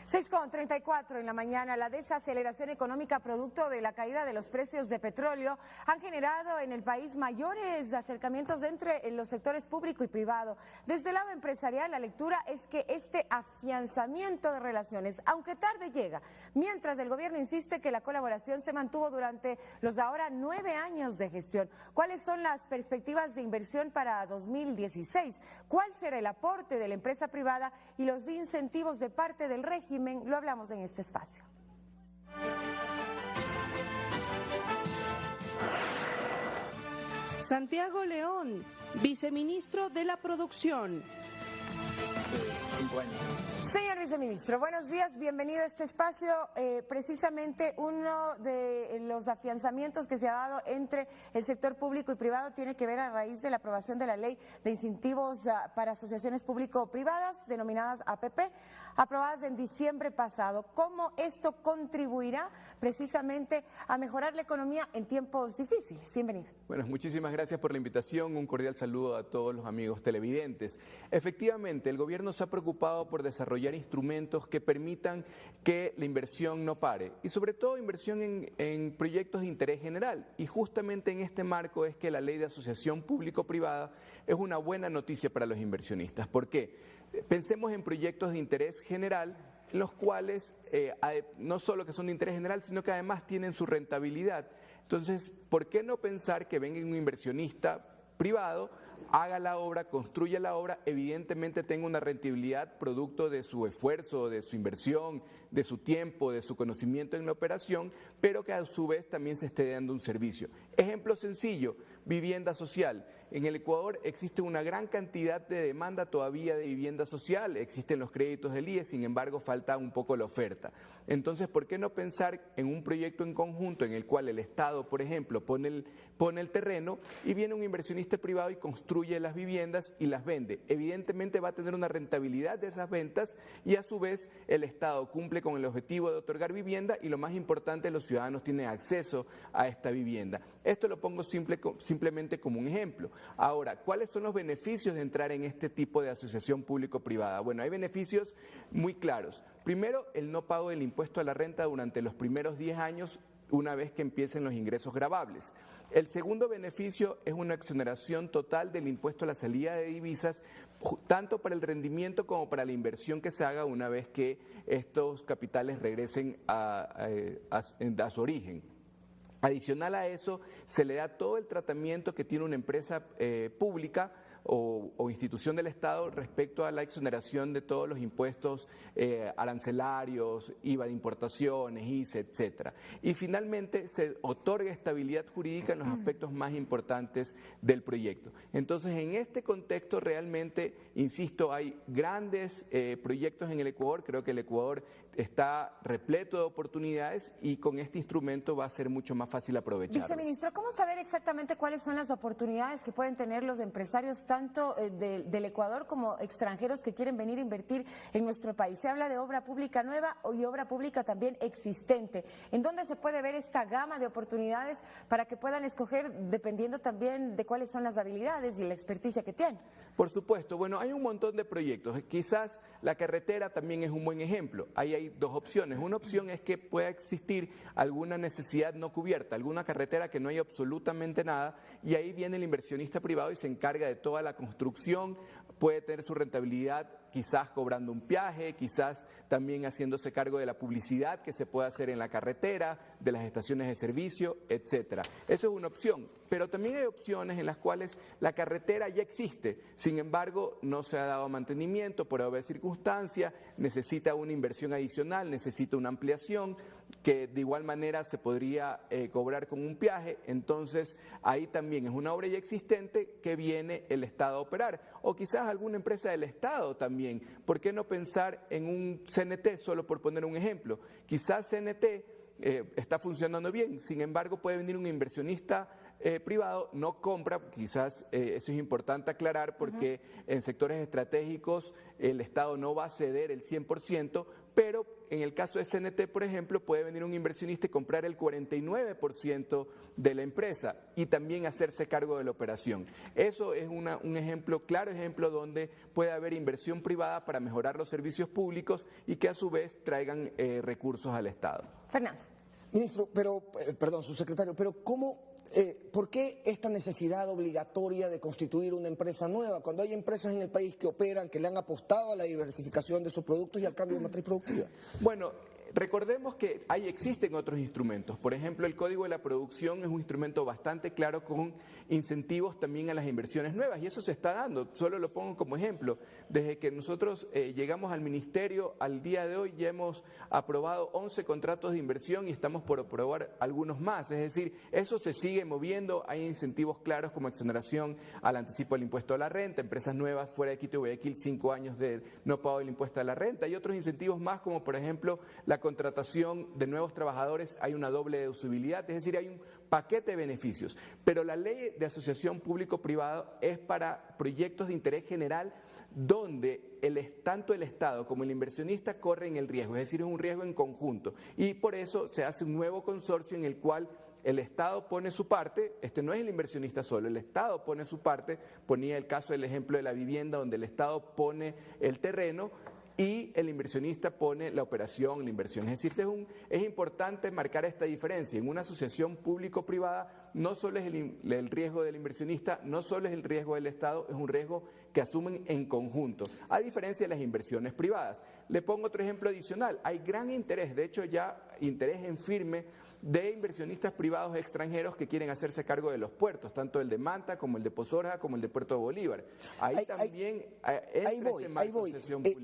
6:34 en la mañana, la desaceleración económica producto de la caída de los precios de petróleo han generado en el país mayores acercamientos entre los sectores público y privado. Desde el lado empresarial, la lectura es que este afianzamiento de relaciones, aunque tarde, llega, mientras el gobierno insiste que la colaboración se mantuvo durante los ahora 9 años de gestión. ¿Cuáles son las perspectivas de inversión para 2016? ¿Cuál será el aporte de la empresa privada y los incentivos de parte del régimen? Lo hablamos en este espacio. Santiago León, viceministro de la Producción. Señor viceministro, buenos días, bienvenido a este espacio. Precisamente uno de los afianzamientos que se ha dado entre el sector público y privado tiene que ver a raíz de la aprobación de la ley de incentivos para asociaciones público-privadas, denominadas APP, aprobadas en diciembre pasado. ¿Cómo esto contribuirá precisamente a mejorar la economía en tiempos difíciles? Bienvenido. Bueno, muchísimas gracias por la invitación. Un cordial saludo a todos los amigos televidentes. Efectivamente, el gobierno se ha preocupado por desarrollar instrumentos que permitan que la inversión no pare y sobre todo inversión en proyectos de interés general. Y justamente en este marco es que la ley de asociación público-privada es una buena noticia para los inversionistas. ¿Por qué? Pensemos en proyectos de interés general, los cuales no solo que son de interés general, sino que además tienen su rentabilidad. Entonces, ¿por qué no pensar que venga un inversionista privado, haga la obra, construya la obra, evidentemente tenga una rentabilidad producto de su esfuerzo, de su inversión, de su tiempo, de su conocimiento en la operación, pero que a su vez también se esté dando un servicio? Ejemplo sencillo, vivienda social. En el Ecuador existe una gran cantidad de demanda todavía de vivienda social, existen los créditos del IES, sin embargo falta un poco la oferta. Entonces, ¿por qué no pensar en un proyecto en conjunto en el cual el Estado, por ejemplo, pone el terreno y viene un inversionista privado y construye las viviendas y las vende? Evidentemente va a tener una rentabilidad de esas ventas y a su vez el Estado cumple con el objetivo de otorgar vivienda y lo más importante, los ciudadanos tienen acceso a esta vivienda. Esto lo pongo simplemente como un ejemplo. Ahora, ¿cuáles son los beneficios de entrar en este tipo de asociación público-privada? Bueno, hay beneficios muy claros. Primero, el no pago del impuesto a la renta durante los primeros 10 años una vez que empiecen los ingresos gravables. El segundo beneficio es una exoneración total del impuesto a la salida de divisas, tanto para el rendimiento como para la inversión que se haga una vez que estos capitales regresen a su origen. Adicional a eso, se le da todo el tratamiento que tiene una empresa pública o institución del Estado respecto a la exoneración de todos los impuestos arancelarios, IVA de importaciones, ICE, etcétera. Y finalmente se otorga estabilidad jurídica en los aspectos más importantes del proyecto. Entonces, en este contexto realmente, insisto, hay grandes proyectos en el Ecuador. Creo que el Ecuador está repleto de oportunidades y con este instrumento va a ser mucho más fácil aprovecharlas. Viceministro, ¿cómo saber exactamente cuáles son las oportunidades que pueden tener los empresarios tanto del Ecuador como extranjeros que quieren venir a invertir en nuestro país? Se habla de obra pública nueva y obra pública también existente. ¿En dónde se puede ver esta gama de oportunidades para que puedan escoger dependiendo también de cuáles son las habilidades y la experticia que tienen? Por supuesto, bueno, hay un montón de proyectos. Quizás la carretera también es un buen ejemplo. Ahí hay dos opciones. Una opción es que pueda existir alguna necesidad no cubierta, alguna carretera que no hay absolutamente nada, y ahí viene el inversionista privado y se encarga de toda la construcción, puede tener su rentabilidad quizás cobrando un peaje, quizás también haciéndose cargo de la publicidad que se puede hacer en la carretera, de las estaciones de servicio, etcétera. Esa es una opción, pero también hay opciones en las cuales la carretera ya existe, sin embargo no se ha dado mantenimiento por haber circunstancia, necesita una inversión adicional, necesita una ampliación, que de igual manera se podría cobrar con un peaje. Entonces ahí también es una obra ya existente que viene el Estado a operar, o quizás alguna empresa del Estado también. ¿Por qué no pensar en un CNT, solo por poner un ejemplo? Quizás CNT está funcionando bien, sin embargo puede venir un inversionista privado no compra, quizás eso es importante aclarar porque en sectores estratégicos el Estado no va a ceder el 100%, pero en el caso de CNT, por ejemplo, puede venir un inversionista y comprar el 49% de la empresa y también hacerse cargo de la operación. Eso es un ejemplo, claro ejemplo donde puede haber inversión privada para mejorar los servicios públicos y que a su vez traigan recursos al Estado. Fernando. Ministro, perdón, subsecretario, pero ¿por qué esta necesidad obligatoria de constituir una empresa nueva cuando hay empresas en el país que operan, que le han apostado a la diversificación de sus productos y al cambio de matriz productiva? Bueno, recordemos que existen otros instrumentos. Por ejemplo, el Código de la Producción es un instrumento bastante claro con incentivos también a las inversiones nuevas y eso se está dando. Solo lo pongo como ejemplo. Desde que nosotros llegamos al Ministerio, al día de hoy ya hemos aprobado 11 contratos de inversión y estamos por aprobar algunos más. Es decir, eso se sigue moviendo. Hay incentivos claros como exoneración al anticipo del impuesto a la renta, empresas nuevas fuera de Quito y Guayaquil, 5 años de no pago del impuesto a la renta y otros incentivos más como por ejemplo la contratación de nuevos trabajadores, hay una doble deducibilidad, es decir, hay un paquete de beneficios. Pero la ley de asociación público-privada es para proyectos de interés general donde tanto el Estado como el inversionista corren el riesgo, es decir, es un riesgo en conjunto. Y por eso se hace un nuevo consorcio en el cual el Estado pone su parte, no es el inversionista solo, el Estado pone su parte, ponía el caso del ejemplo de la vivienda donde el Estado pone el terreno y el inversionista pone la operación, la inversión. Es decir, es importante marcar esta diferencia. En una asociación público-privada no solo es el riesgo del inversionista, no solo es el riesgo del Estado, es un riesgo que asumen en conjunto, a diferencia de las inversiones privadas. Le pongo otro ejemplo adicional. Hay gran interés, de hecho ya interés en firme, de inversionistas privados extranjeros que quieren hacerse cargo de los puertos, tanto el de Manta como el de Pozorja como el de Puerto de Bolívar. Ahí voy.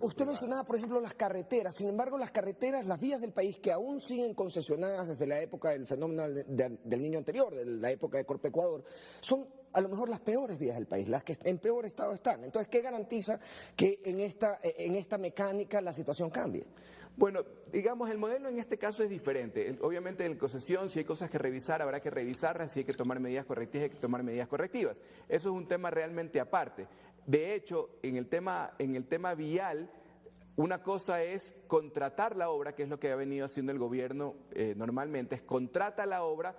Usted mencionaba, por ejemplo, las carreteras. Sin embargo, las carreteras, las vías del país que aún siguen concesionadas desde la época del fenómeno del Niño anterior, de la época de Corpo Ecuador, son a lo mejor las peores vías del país, las que en peor estado están. Entonces, ¿qué garantiza que en esta mecánica la situación cambie? Bueno, digamos, el modelo en este caso es diferente. Obviamente en concesión, si hay cosas que revisar, habrá que revisarlas, si hay que tomar medidas correctivas, hay que tomar medidas correctivas. Eso es un tema realmente aparte. De hecho, en el tema vial, una cosa es contratar la obra, que es lo que ha venido haciendo el gobierno normalmente, es contrata la obra,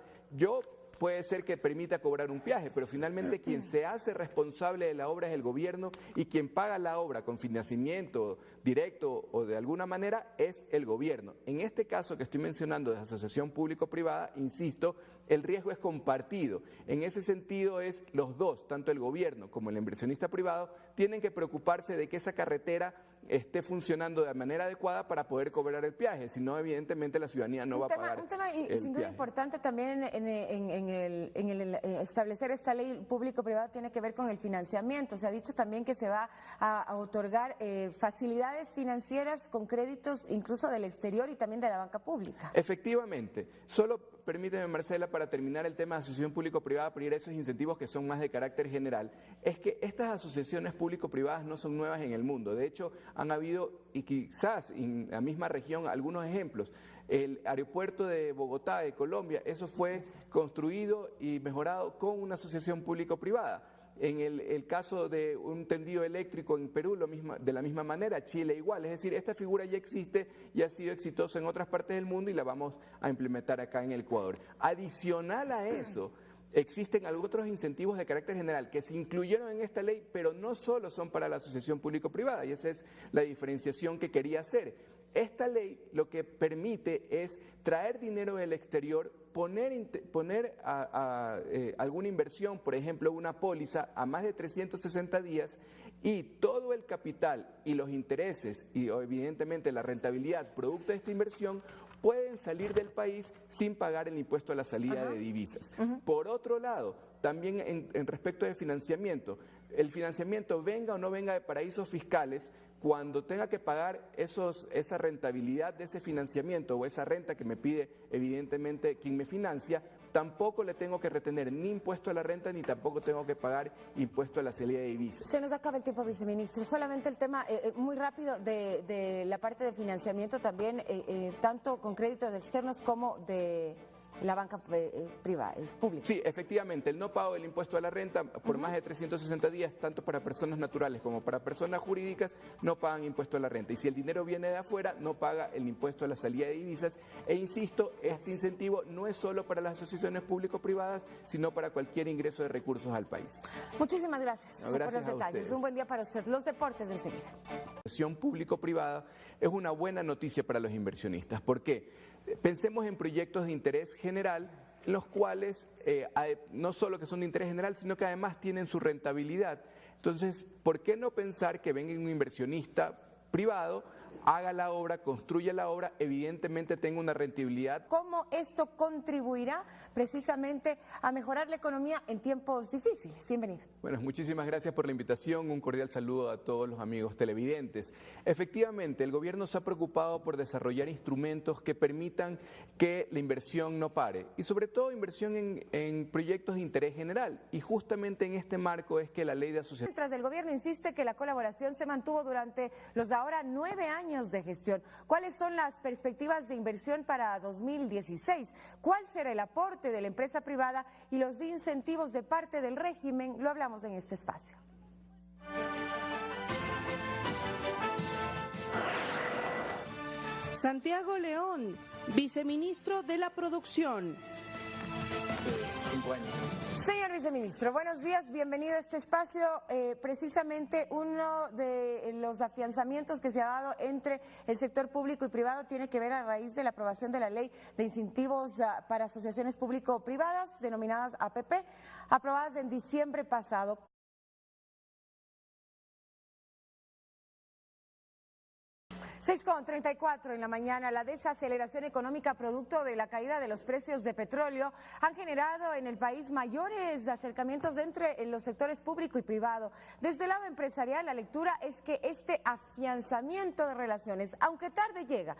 puede ser que permita cobrar un peaje, pero finalmente quien se hace responsable de la obra es el gobierno y quien paga la obra con financiamiento directo o de alguna manera es el gobierno. En este caso que estoy mencionando de asociación público-privada, insisto, el riesgo es compartido. En ese sentido es los dos, tanto el gobierno como el inversionista privado, tienen que preocuparse de que esa carretera esté funcionando de manera adecuada para poder cobrar el peaje, si no evidentemente la ciudadanía no va a pagar un tema el sin duda peaje. Importante también en el establecer esta ley público-privada tiene que ver con el financiamiento. Se ha dicho también que se va a otorgar facilidades financieras con créditos incluso del exterior y también de la banca pública. Efectivamente. Solo permíteme, Marcela, para terminar el tema de asociación público-privada, para ir a esos incentivos que son más de carácter general, es que estas asociaciones público-privadas no son nuevas en el mundo. De hecho, han habido, y quizás en la misma región, algunos ejemplos. El aeropuerto de Bogotá, de Colombia, eso fue construido y mejorado con una asociación público-privada. En el caso de un tendido eléctrico en Perú, de la misma manera, Chile igual. Es decir, esta figura ya existe y ha sido exitosa en otras partes del mundo y la vamos a implementar acá en el Ecuador. Adicional a eso, existen otros incentivos de carácter general que se incluyeron en esta ley, pero no solo son para la asociación público-privada, y esa es la diferenciación que quería hacer. Esta ley lo que permite es traer dinero del exterior, poner alguna inversión, por ejemplo, una póliza a más de 360 días y todo el capital y los intereses y evidentemente la rentabilidad producto de esta inversión pueden salir del país sin pagar el impuesto a la salida de divisas. Por otro lado, también en respecto de financiamiento, el financiamiento venga o no venga de paraísos fiscales, cuando tenga que pagar esa rentabilidad de ese financiamiento o esa renta que me pide evidentemente quien me financia, tampoco le tengo que retener ni impuesto a la renta ni tampoco tengo que pagar impuesto a la salida de divisas. Se nos acaba el tiempo, viceministro. Solamente el tema muy rápido de la parte de financiamiento también, tanto con créditos externos como de la banca privada, pública. Sí, efectivamente, el no pago del impuesto a la renta por más de 360 días, tanto para personas naturales como para personas jurídicas, no pagan impuesto a la renta. Y si el dinero viene de afuera, no paga el impuesto a la salida de divisas. E insisto, este incentivo no es solo para las asociaciones público-privadas, sino para cualquier ingreso de recursos al país. Muchísimas gracias, No, gracias por los detalles. ustedes. Un buen día para usted. Los deportes enseguida. La inversión público-privada es una buena noticia para los inversionistas. ¿Por qué? Pensemos en proyectos de interés general, en los cuales no solo que son de interés general, sino que además tienen su rentabilidad. Entonces, ¿por qué no pensar que venga un inversionista privado, haga la obra, construya la obra, evidentemente tenga una rentabilidad? ¿Cómo esto contribuirá precisamente a mejorar la economía en tiempos difíciles? Bienvenido. Bueno, muchísimas gracias por la invitación. Un cordial saludo a todos los amigos televidentes. Efectivamente, el gobierno se ha preocupado por desarrollar instrumentos que permitan que la inversión no pare y sobre todo inversión en proyectos de interés general. Y justamente en este marco es que la ley de asociaciones... Mientras el gobierno insiste que la colaboración se mantuvo durante los ahora 9 años de gestión. ¿Cuáles son las perspectivas de inversión para 2016? ¿Cuál será el aporte de la empresa privada y los incentivos de parte del régimen? Lo hablamos en este espacio. Santiago León, viceministro de la Producción. 5 años. Señor viceministro, buenos días, bienvenido a este espacio. Precisamente uno de los afianzamientos que se ha dado entre el sector público y privado tiene que ver a raíz de la aprobación de la ley de incentivos para asociaciones público-privadas, denominadas APP, aprobadas en diciembre pasado. 6:34 en la mañana, la desaceleración económica producto de la caída de los precios de petróleo han generado en el país mayores acercamientos entre los sectores público y privado. Desde el lado empresarial, la lectura es que este afianzamiento de relaciones, aunque tarde llega,